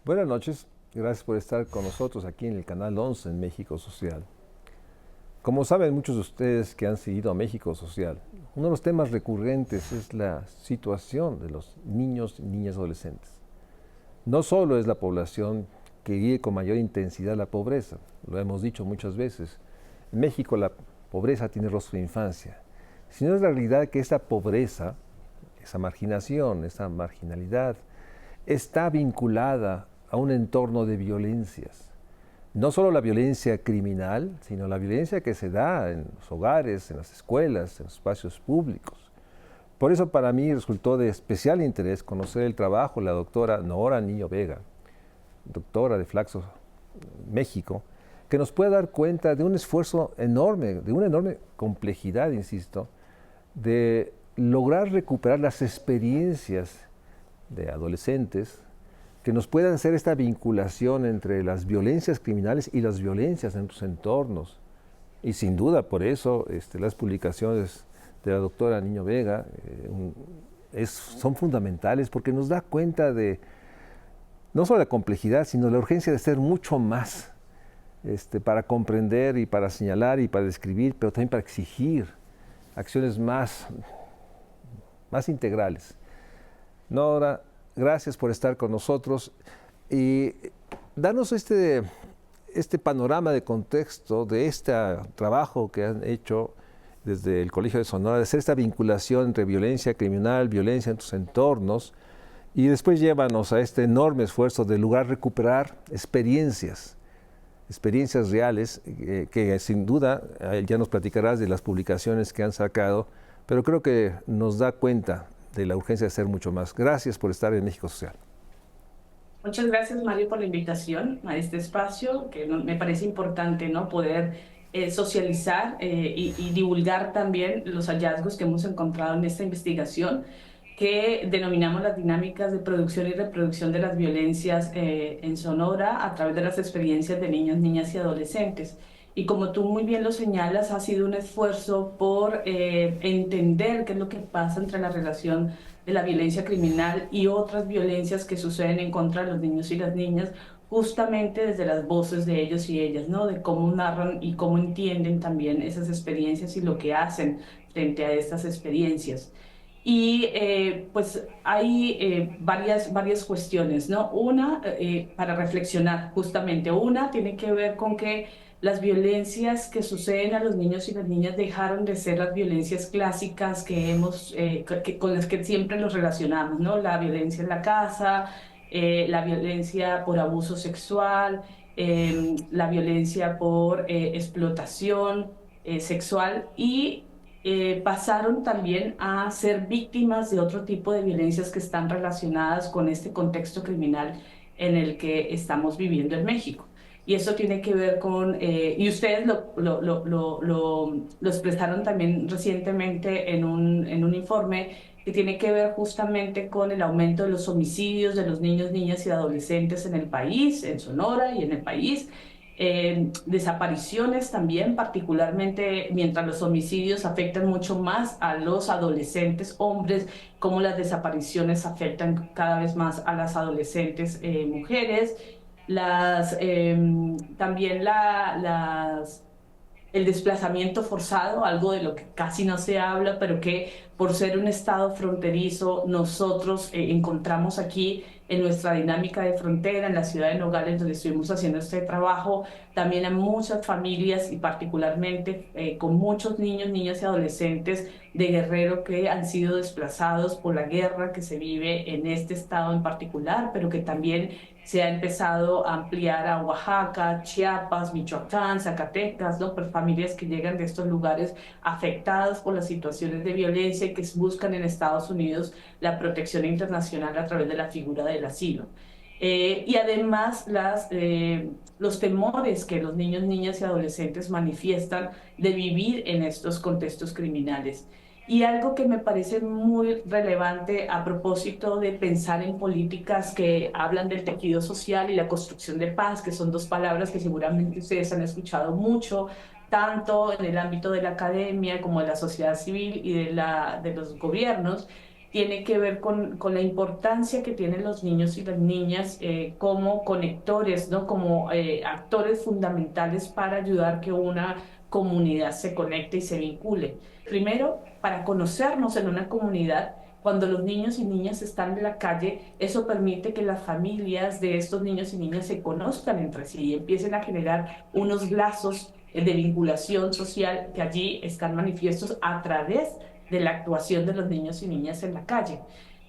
Buenas noches, gracias por estar con nosotros aquí en el canal 11 en México Social. Como saben muchos de ustedes que han seguido a México Social, uno de los temas recurrentes es la situación de los niños y niñas adolescentes. No solo es la población que vive con mayor intensidad la pobreza, lo hemos dicho muchas veces. En México la pobreza tiene rostro de infancia, sino es la realidad que esa pobreza, esa marginación, esa marginalidad, está vinculada a un entorno de violencias. No solo la violencia criminal, sino la violencia que se da en los hogares, en las escuelas, en los espacios públicos. Por eso para mí resultó de especial interés conocer el trabajo de la doctora Nora Niño Vega, doctora de Flaxo México, que nos puede dar cuenta de un esfuerzo enorme, de una enorme complejidad, insisto, de lograr recuperar las experiencias de adolescentes que nos puedan hacer esta vinculación entre las violencias criminales y las violencias en sus entornos. Y sin duda, por eso, las publicaciones de la doctora Niño Vega son fundamentales porque nos da cuenta de no solo la complejidad, sino la urgencia de ser mucho más para comprender y para señalar y para describir, pero también para exigir acciones más integrales. Nora, gracias por estar con nosotros y darnos este panorama de contexto de este trabajo que han hecho desde el Colegio de Sonora, de hacer esta vinculación entre violencia criminal, violencia en tus entornos, y después llévanos a este enorme esfuerzo de lograr recuperar experiencias reales, que sin duda ya nos platicarás de las publicaciones que han sacado, pero creo que nos da cuenta de la urgencia de hacer mucho más. Gracias por estar en México Social. Muchas gracias, Mario, por la invitación a este espacio, que me parece importante, ¿no? Poder socializar y divulgar también los hallazgos que hemos encontrado en esta investigación que denominamos las dinámicas de producción y reproducción de las violencias en Sonora a través de las experiencias de niños, niñas y adolescentes. Y como tú muy bien lo señalas, ha sido un esfuerzo por entender qué es lo que pasa entre la relación de la violencia criminal y otras violencias que suceden en contra de los niños y las niñas, justamente desde las voces de ellos y ellas, ¿no? De cómo narran y cómo entienden también esas experiencias y lo que hacen frente a estas experiencias. Y pues hay varias cuestiones, ¿no? Una, para reflexionar justamente, una tiene que ver con que las violencias que suceden a los niños y las niñas dejaron de ser las violencias clásicas que con las que siempre los relacionamos, ¿no? La violencia en la casa, la violencia por abuso sexual, la violencia por explotación sexual y pasaron también a ser víctimas de otro tipo de violencias que están relacionadas con este contexto criminal en el que estamos viviendo en México. Y eso tiene que ver con, y ustedes lo expresaron también recientemente en un informe que tiene que ver justamente con el aumento de los homicidios de los niños, niñas y adolescentes en el país, en Sonora y en el país. Desapariciones también, particularmente mientras los homicidios afectan mucho más a los adolescentes hombres, como las desapariciones afectan cada vez más a las adolescentes mujeres, también el desplazamiento forzado, algo de lo que casi no se habla, pero que por ser un estado fronterizo, nosotros encontramos aquí en nuestra dinámica de frontera, en la ciudad de Nogales, donde estuvimos haciendo este trabajo, también a muchas familias y particularmente con muchos niños, niñas y adolescentes de Guerrero que han sido desplazados por la guerra que se vive en este estado en particular, pero que también se ha empezado a ampliar a Oaxaca, Chiapas, Michoacán, Zacatecas, ¿no? Por familias que llegan de estos lugares afectadas por las situaciones de violencia y que buscan en Estados Unidos la protección internacional a través de la figura del asilo. Y además los temores que los niños, niñas y adolescentes manifiestan de vivir en estos contextos criminales. Y algo que me parece muy relevante a propósito de pensar en políticas que hablan del tejido social y la construcción de paz, que son dos palabras que seguramente ustedes han escuchado mucho, tanto en el ámbito de la academia como de la sociedad civil y de los gobiernos, tiene que ver con la importancia que tienen los niños y las niñas como conectores, ¿no? Como actores fundamentales para ayudar que una comunidad se conecte y se vincule. Primero, para conocernos en una comunidad, cuando los niños y niñas están en la calle, eso permite que las familias de estos niños y niñas se conozcan entre sí y empiecen a generar unos lazos de vinculación social que allí están manifiestos a través de la actuación de los niños y niñas en la calle.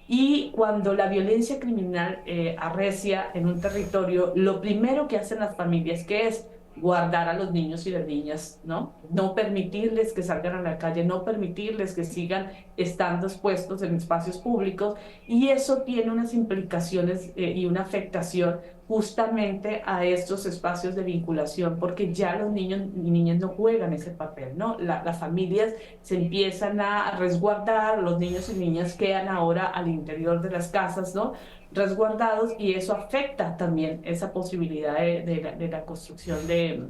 Y cuando la violencia criminal arrecia en un territorio, lo primero que hacen las familias, que es guardar a los niños y las niñas, ¿no? No permitirles que salgan a la calle, no permitirles que sigan estando expuestos en espacios públicos, y eso tiene unas implicaciones y una afectación justamente a estos espacios de vinculación, porque ya los niños y niñas no juegan ese papel, ¿no? Las familias se empiezan a resguardar, los niños y niñas quedan ahora al interior de las casas, ¿no? Resguardados, y eso afecta también esa posibilidad de la construcción de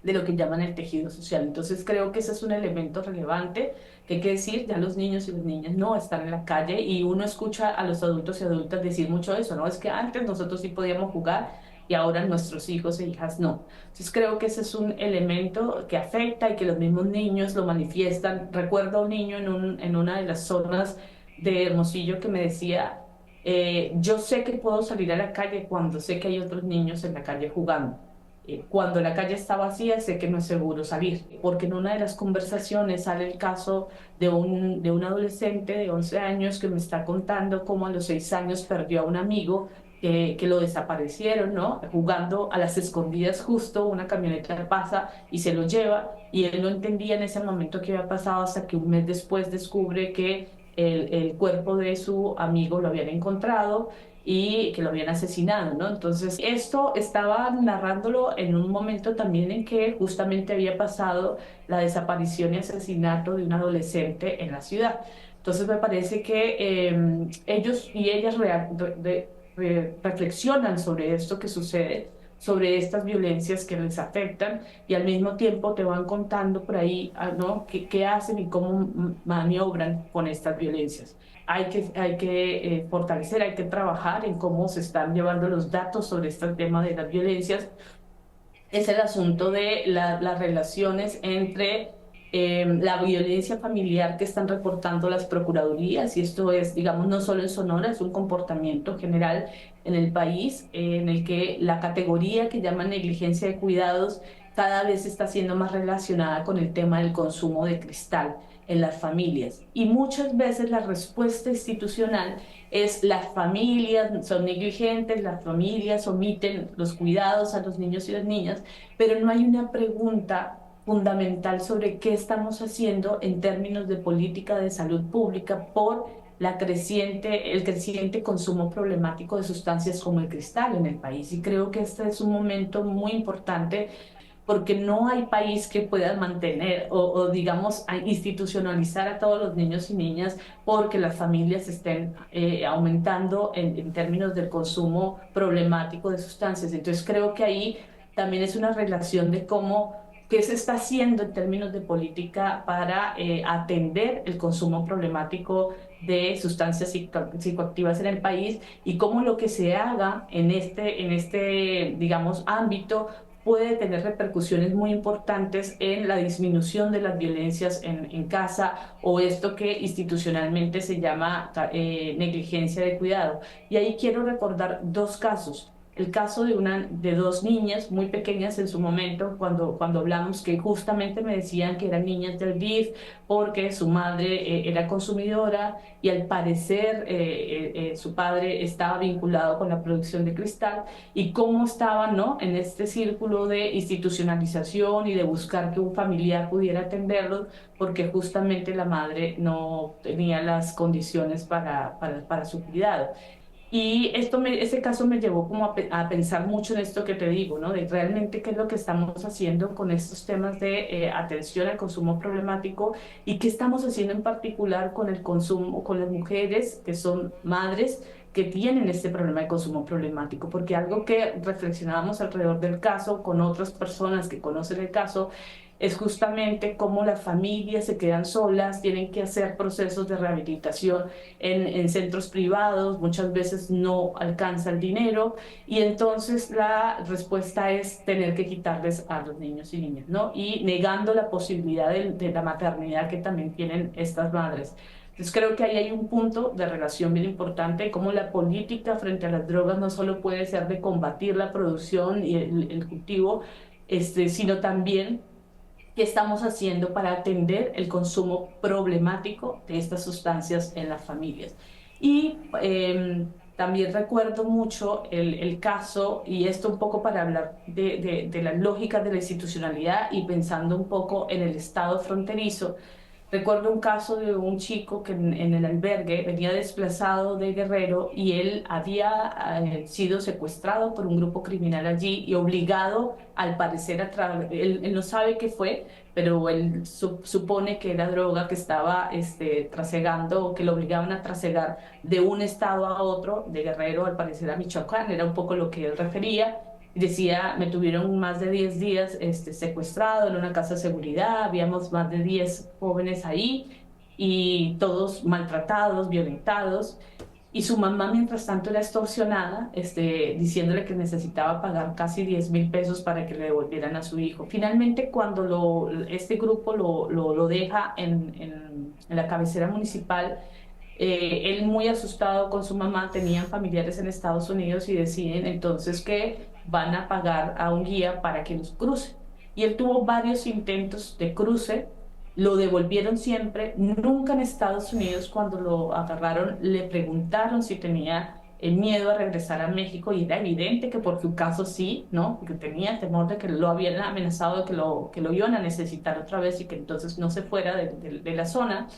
lo que llaman el tejido social. Entonces creo que ese es un elemento relevante que hay que decir, ya los niños y las niñas no están en la calle, y uno escucha a los adultos y adultas decir mucho eso, ¿no? Es que antes nosotros sí podíamos jugar y ahora nuestros hijos e hijas no. Entonces creo que ese es un elemento que afecta y que los mismos niños lo manifiestan. Recuerdo a un niño en una de las zonas de Hermosillo que me decía, yo sé que puedo salir a la calle cuando sé que hay otros niños en la calle jugando. Cuando la calle está vacía, sé que no es seguro salir, porque en una de las conversaciones sale el caso de un adolescente de 11 años que me está contando cómo a los 6 años perdió a un amigo, que lo desaparecieron, ¿no? Jugando a las escondidas, justo una camioneta pasa y se lo lleva, y él no entendía en ese momento qué había pasado hasta que un mes después descubre que el cuerpo de su amigo lo habían encontrado y que lo habían asesinado, ¿no? Entonces, esto estaba narrándolo en un momento también en que justamente había pasado la desaparición y asesinato de un adolescente en la ciudad. Entonces, me parece que ellos y ellas reflexionan sobre esto que sucede, sobre estas violencias que les afectan, y al mismo tiempo te van contando por ahí, ¿no? qué hacen y cómo maniobran con estas violencias. Hay que fortalecer, hay que trabajar en cómo se están llevando los datos sobre este tema de las violencias. Es el asunto de las relaciones entre la violencia familiar que están reportando las procuradurías, y esto es, digamos, no solo en Sonora, es un comportamiento general en el país, en el que la categoría que llaman negligencia de cuidados cada vez está siendo más relacionada con el tema del consumo de cristal en las familias. Y muchas veces la respuesta institucional es: las familias son negligentes, las familias omiten los cuidados a los niños y las niñas, pero no hay una pregunta fundamental sobre qué estamos haciendo en términos de política de salud pública por el creciente consumo problemático de sustancias como el cristal en el país. Y creo que este es un momento muy importante, porque no hay país que pueda mantener digamos, institucionalizar a todos los niños y niñas porque las familias estén aumentando en términos del consumo problemático de sustancias. Entonces creo que ahí también es una relación de qué se está haciendo en términos de política para atender el consumo problemático de sustancias psicoactivas en el país, y cómo lo que se haga digamos, ámbito puede tener repercusiones muy importantes en la disminución de las violencias en casa, o esto que institucionalmente se llama negligencia de cuidado. Y ahí quiero recordar dos casos. El caso de dos niñas muy pequeñas en su momento, cuando hablamos, que justamente me decían que eran niñas del DIF porque su madre era consumidora, y al parecer su padre estaba vinculado con la producción de cristal, y cómo estaban, ¿no?, en este círculo de institucionalización y de buscar que un familiar pudiera atenderlos, porque justamente la madre no tenía las condiciones para su cuidado. Y ese caso me llevó como a pensar mucho en esto que te digo, ¿no? De realmente qué es lo que estamos haciendo con estos temas de atención al consumo problemático, y qué estamos haciendo en particular con el consumo, con las mujeres que son madres que tienen este problema de consumo problemático. Porque algo que reflexionábamos alrededor del caso con otras personas que conocen el caso es justamente cómo las familias se quedan solas, tienen que hacer procesos de rehabilitación en centros privados, muchas veces no alcanza el dinero y entonces la respuesta es tener que quitarles a los niños y niñas, ¿no? Y negando la posibilidad de la maternidad que también tienen estas madres. Entonces creo que ahí hay un punto de relación bien importante, cómo la política frente a las drogas no solo puede ser de combatir la producción y el cultivo, sino también qué estamos haciendo para atender el consumo problemático de estas sustancias en las familias. Y también recuerdo mucho el caso, y esto un poco para hablar de las lógicas de la institucionalidad y pensando un poco en el estado fronterizo. Recuerdo un caso de un chico que en el albergue venía desplazado de Guerrero y él había sido secuestrado por un grupo criminal allí y obligado, al parecer, él no sabe qué fue, pero él supone que era droga que estaba trasegando o que lo obligaban a trasegar de un estado a otro, de Guerrero al parecer a Michoacán, era un poco lo que él refería. Decía, me tuvieron más de 10 días secuestrado en una casa de seguridad, habíamos más de 10 jóvenes ahí y todos maltratados, violentados. Y su mamá, mientras tanto, era extorsionada, diciéndole que necesitaba pagar casi 10.000 pesos para que le devolvieran a su hijo. Finalmente, cuando este grupo lo deja en la cabecera municipal, él muy asustado con su mamá, tenían familiares en Estados Unidos y deciden entonces que van a pagar a un guía para que los cruce. Y él tuvo varios intentos de cruce, lo devolvieron siempre, nunca en Estados Unidos cuando lo agarraron le preguntaron si tenía el miedo a regresar a México y era evidente que por su caso sí, ¿no? Porque tenía temor de que lo habían amenazado de que lo iban a necesitar otra vez y que entonces no se fuera de la zona.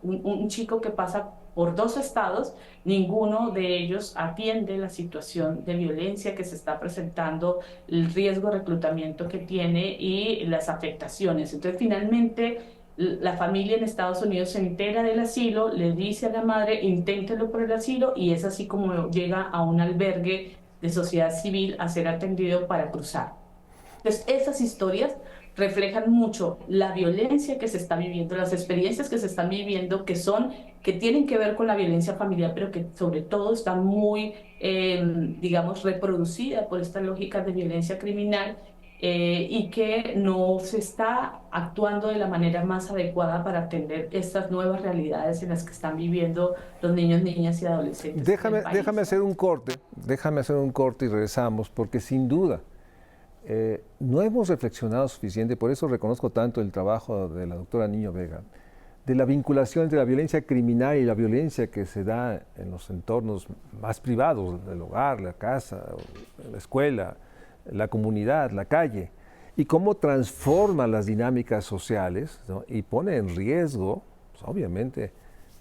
Un chico que pasa por 2 estados, ninguno de ellos atiende la situación de violencia que se está presentando, el riesgo de reclutamiento que tiene y las afectaciones. Entonces, finalmente, la familia en Estados Unidos se entera del asilo, le dice a la madre, inténtelo por el asilo, y es así como llega a un albergue de sociedad civil a ser atendido para cruzar. Entonces, esas historias reflejan mucho la violencia que se está viviendo, las experiencias que se están viviendo, que tienen que ver con la violencia familiar, pero que sobre todo están muy, digamos, reproducidas por estas lógicas de violencia criminal y que no se está actuando de la manera más adecuada para atender estas nuevas realidades en las que están viviendo los niños, niñas y adolescentes en el país, Déjame ¿no? hacer un corte, y regresamos, porque sin duda no hemos reflexionado suficiente, por eso reconozco tanto el trabajo de la doctora Niño Vega, de la vinculación entre la violencia criminal y la violencia que se da en los entornos más privados, el hogar, la casa, la escuela, la comunidad, la calle, y cómo transforma las dinámicas sociales, ¿no? Y pone en riesgo, pues, obviamente,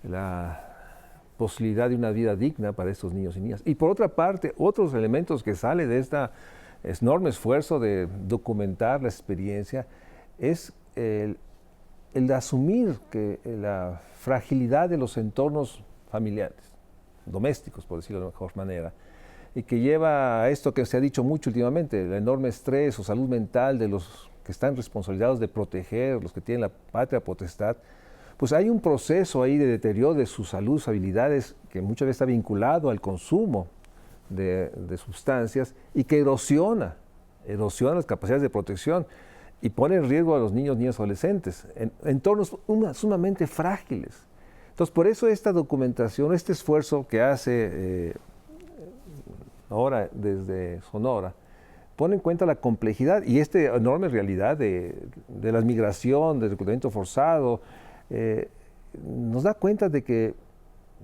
la posibilidad de una vida digna para estos niños y niñas. Y por otra parte, otros elementos que sale de este enorme esfuerzo de documentar la experiencia es el de asumir que la fragilidad de los entornos familiares, domésticos, por decirlo de la mejor manera, y que lleva a esto que se ha dicho mucho últimamente, el enorme estrés o salud mental de los que están responsabilizados de proteger, los que tienen la patria potestad, pues hay un proceso ahí de deterioro de su salud, sus habilidades, que muchas veces está vinculado al consumo de sustancias y que erosiona las capacidades de protección y pone en riesgo a los niños, niñas, adolescentes, en entornos sumamente frágiles. Entonces, por eso esta documentación, este esfuerzo que hace ahora desde Sonora, pone en cuenta la complejidad y esta enorme realidad de la migración, del reclutamiento forzado, nos da cuenta de que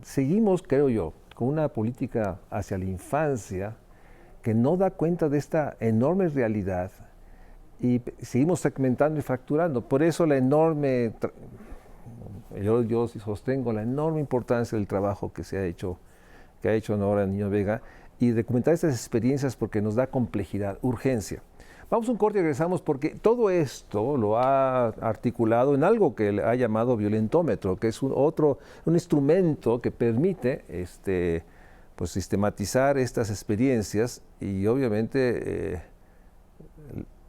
seguimos, creo yo, con una política hacia la infancia que no da cuenta de esta enorme realidad y seguimos segmentando y fracturando. Por eso yo sostengo la enorme importancia del trabajo que ha hecho Nora Niño Vega y documentar estas experiencias porque nos da complejidad, urgencia. Vamos a un corte y regresamos porque todo esto lo ha articulado en algo que le ha llamado violentómetro, que es un instrumento que permite pues sistematizar estas experiencias y obviamente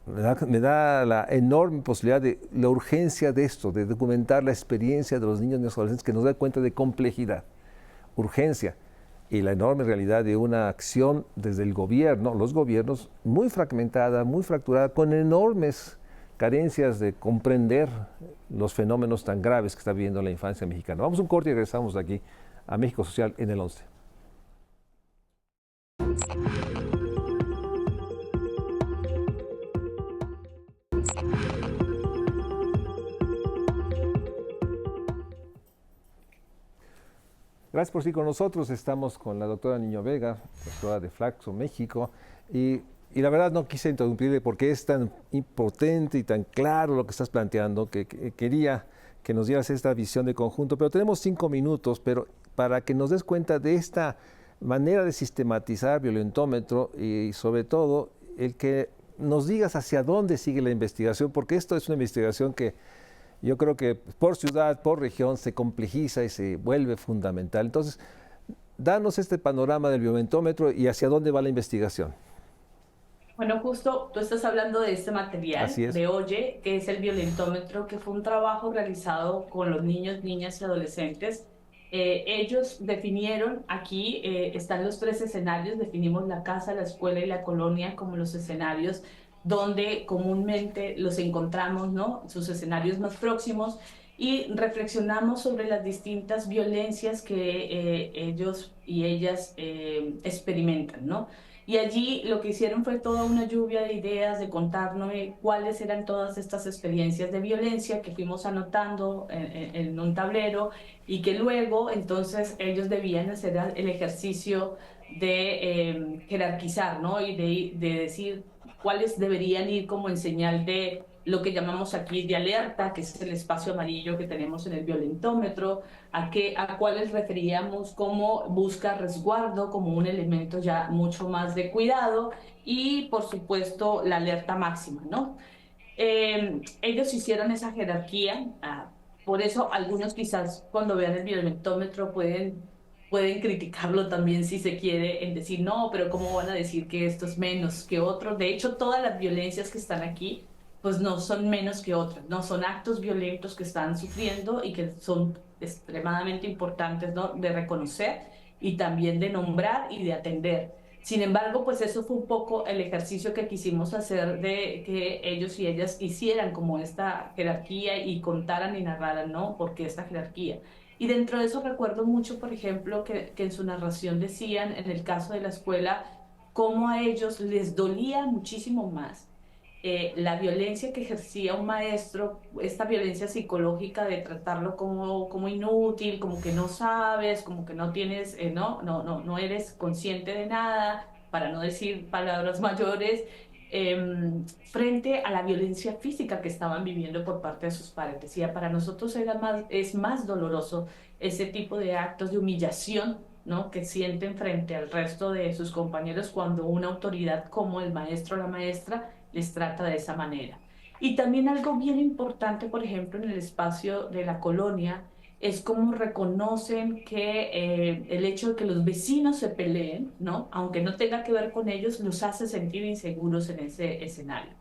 me da la enorme posibilidad de la urgencia de esto, de documentar la experiencia de los niños y los adolescentes, que nos da cuenta de complejidad, urgencia y la enorme realidad de una acción desde el gobierno, los gobiernos, muy fragmentada, muy fracturada, con enormes carencias de comprender los fenómenos tan graves que está viviendo la infancia mexicana. Vamos a un corte y regresamos aquí a México Social en el 11. Gracias por estar con nosotros. Estamos con la doctora Niño Vega, doctora de Flaxo, México. Y la verdad no quise interrumpirle porque es tan impotente y tan claro lo que estás planteando que quería que nos dieras esta visión de conjunto. Pero tenemos 5 minutos para que nos des cuenta de esta manera de sistematizar violentómetro y sobre todo el que nos digas hacia dónde sigue la investigación, porque esto es una investigación que yo creo que por ciudad, por región, se complejiza y se vuelve fundamental. Entonces, danos este panorama del violentómetro y hacia dónde va la investigación. Bueno, justo tú estás hablando de este material Así es. de Oye, que es el violentómetro, que fue un trabajo realizado con los niños, niñas y adolescentes. Ellos definieron, aquí están los 3 escenarios, definimos la casa, la escuela y la colonia como los escenarios donde comúnmente los encontramos, ¿no? Sus escenarios más próximos, y reflexionamos sobre las distintas violencias que ellos y ellas experimentan, ¿no? Y allí lo que hicieron fue toda una lluvia de ideas, de contarnos cuáles eran todas estas experiencias de violencia que fuimos anotando en un tablero, y que luego entonces ellos debían hacer el ejercicio de jerarquizar, ¿no? Y de decir cuáles deberían ir como en señal de lo que llamamos aquí de alerta, que es el espacio amarillo que tenemos en el violentómetro, a cuáles referíamos como busca resguardo, como un elemento ya mucho más de cuidado, y por supuesto la alerta máxima, ¿no? Ellos hicieron esa jerarquía, por eso algunos quizás cuando vean el violentómetro pueden criticarlo también si se quiere, en decir, no, pero ¿cómo van a decir que esto es menos que otro? De hecho, todas las violencias que están aquí, pues no son menos que otras, no son actos violentos que están sufriendo y que son extremadamente importantes, ¿no? De reconocer y también de nombrar y de atender. Sin embargo, pues eso fue un poco el ejercicio que quisimos hacer, de que ellos y ellas hicieran como esta jerarquía y contaran y narraran, ¿no? ¿Por qué esta jerarquía? Y dentro de eso recuerdo mucho, por ejemplo, que en su narración decían, en el caso de la escuela, cómo a ellos les dolía muchísimo más la violencia que ejercía un maestro, esta violencia psicológica de tratarlo como inútil, como que no sabes, como que no tienes, no eres consciente de nada, para no decir palabras mayores, frente a la violencia física que estaban viviendo por parte de sus padres. Decía, para nosotros es más doloroso ese tipo de actos de humillación, ¿no? Que sienten frente al resto de sus compañeros cuando una autoridad como el maestro o la maestra les trata de esa manera. Y también algo bien importante, por ejemplo, en el espacio de la colonia, es cómo reconocen que el hecho de que los vecinos se peleen, ¿no? Aunque no tenga que ver con ellos, los hace sentir inseguros en ese escenario.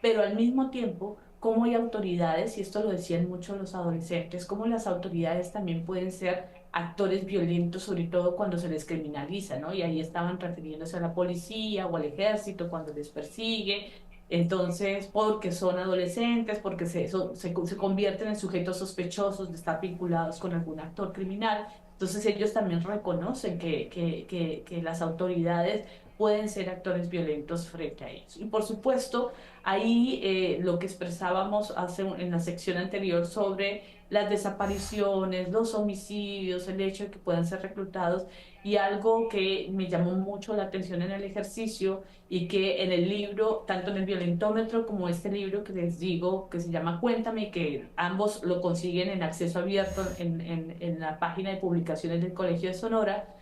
Pero al mismo tiempo, cómo hay autoridades, y esto lo decían mucho los adolescentes, cómo las autoridades también pueden ser actores violentos, sobre todo cuando se les criminaliza, ¿no? Y ahí estaban refiriéndose a la policía o al ejército cuando les persigue. Entonces, porque son adolescentes, porque se convierten en sujetos sospechosos de estar vinculados con algún actor criminal. Entonces, ellos también reconocen que las autoridades pueden ser actores violentos frente a ellos. Y por supuesto, ahí lo que expresábamos en la sección anterior sobre las desapariciones, los homicidios, el hecho de que puedan ser reclutados, y algo que me llamó mucho la atención en el ejercicio y que en el libro, tanto en el violentómetro como este libro que les digo, que se llama Cuéntame, que ambos lo consiguen en acceso abierto en la página de publicaciones del Colegio de Sonora,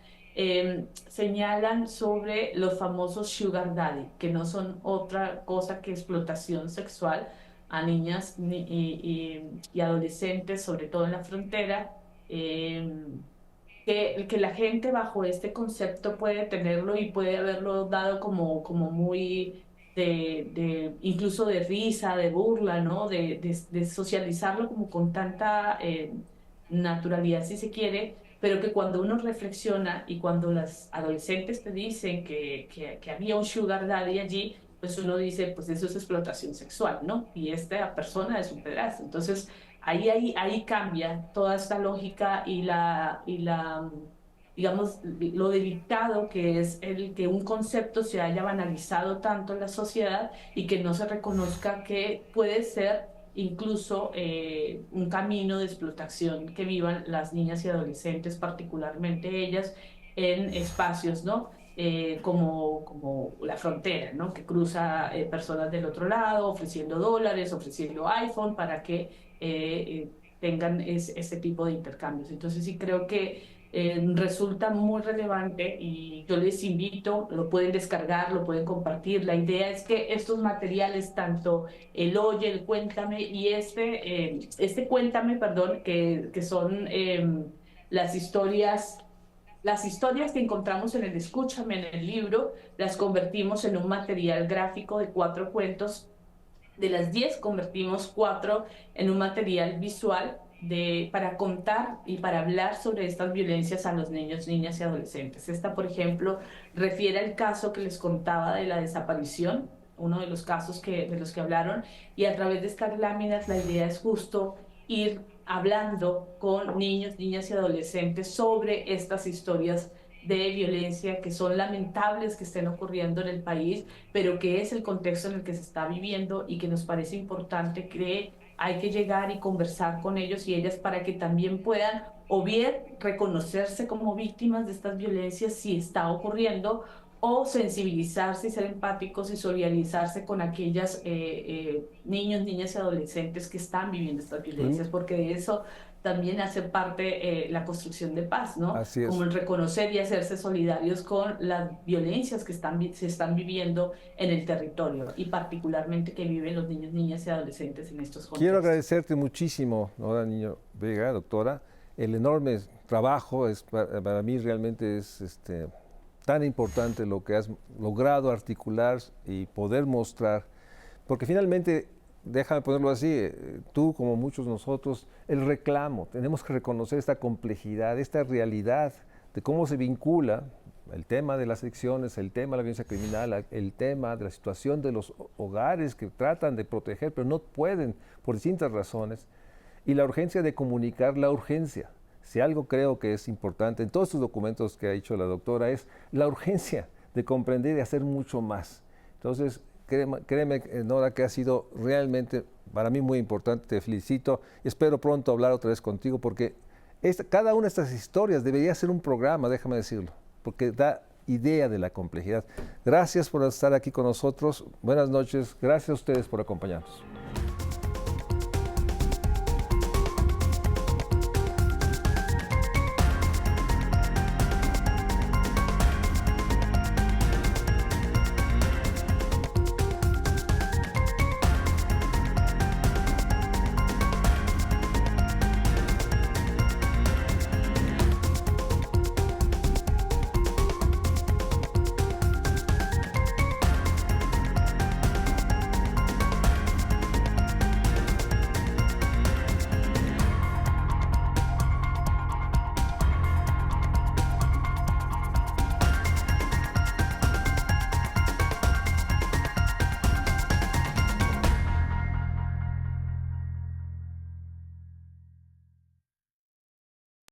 señalan sobre los famosos sugar daddy, que no son otra cosa que explotación sexual a niñas y adolescentes, sobre todo en la frontera. Que la gente bajo este concepto puede tenerlo y puede haberlo dado como muy incluso de risa, de burla, ¿no? De socializarlo como con tanta naturalidad, si se quiere, pero que cuando uno reflexiona y cuando las adolescentes te dicen que había un sugar daddy allí, pues uno dice, pues eso es explotación sexual, ¿no? Y esta persona es un pedazo. Entonces, ahí cambia toda esta lógica digamos, lo delicado que es el que un concepto se haya banalizado tanto en la sociedad y que no se reconozca que puede ser incluso un camino de explotación que vivan las niñas y adolescentes, particularmente ellas, en espacios, ¿no? Como la frontera, ¿no? Que cruza personas del otro lado ofreciendo dólares, ofreciendo iPhone para que tengan ese tipo de intercambios. Entonces sí creo que resulta muy relevante y yo les invito, lo pueden descargar, lo pueden compartir. La idea es que estos materiales, tanto el Oye, el Cuéntame y este Cuéntame, perdón, que son las historias. Las historias que encontramos en el Escúchame, en el libro, las convertimos en un material gráfico de 4 cuentos. De las 10 convertimos 4 en un material visual para contar y para hablar sobre estas violencias a los niños, niñas y adolescentes. Esta, por ejemplo, refiere al caso que les contaba de la desaparición, uno de los casos de los que hablaron, y a través de estas láminas la idea es justo ir hablando con niños, niñas y adolescentes sobre estas historias de violencia que son lamentables que estén ocurriendo en el país, pero que es el contexto en el que se está viviendo y que nos parece importante que hay que llegar y conversar con ellos y ellas para que también puedan o bien reconocerse como víctimas de estas violencias si está ocurriendo o sensibilizarse y ser empáticos y solidarizarse con aquellas niños, niñas y adolescentes que están viviendo estas Mm, violencias, porque de eso también hace parte la construcción de paz, ¿no? así Como es. el reconocer y hacerse solidarios con las violencias que se están viviendo en el territorio y particularmente que viven los niños, niñas y adolescentes en estos Quiero contextos. agradecerte muchísimo, Nora Niño Vega, doctora. El enorme trabajo para mí realmente es tan importante lo que has logrado articular y poder mostrar, porque finalmente, déjame ponerlo así, tú como muchos nosotros, el reclamo, tenemos que reconocer esta complejidad, esta realidad de cómo se vincula el tema de las adicciones, el tema de la violencia criminal, el tema de la situación de los hogares que tratan de proteger, pero no pueden por distintas razones, y la urgencia de comunicar la urgencia. Si algo creo que es importante en todos estos documentos que ha dicho la doctora es la urgencia de comprender y hacer mucho más. Entonces, créeme, Nora, que ha sido realmente para mí muy importante. Te felicito. Espero pronto hablar otra vez contigo porque cada una de estas historias debería ser un programa, déjame decirlo, porque da idea de la complejidad. Gracias por estar aquí con nosotros. Buenas noches. Gracias a ustedes por acompañarnos.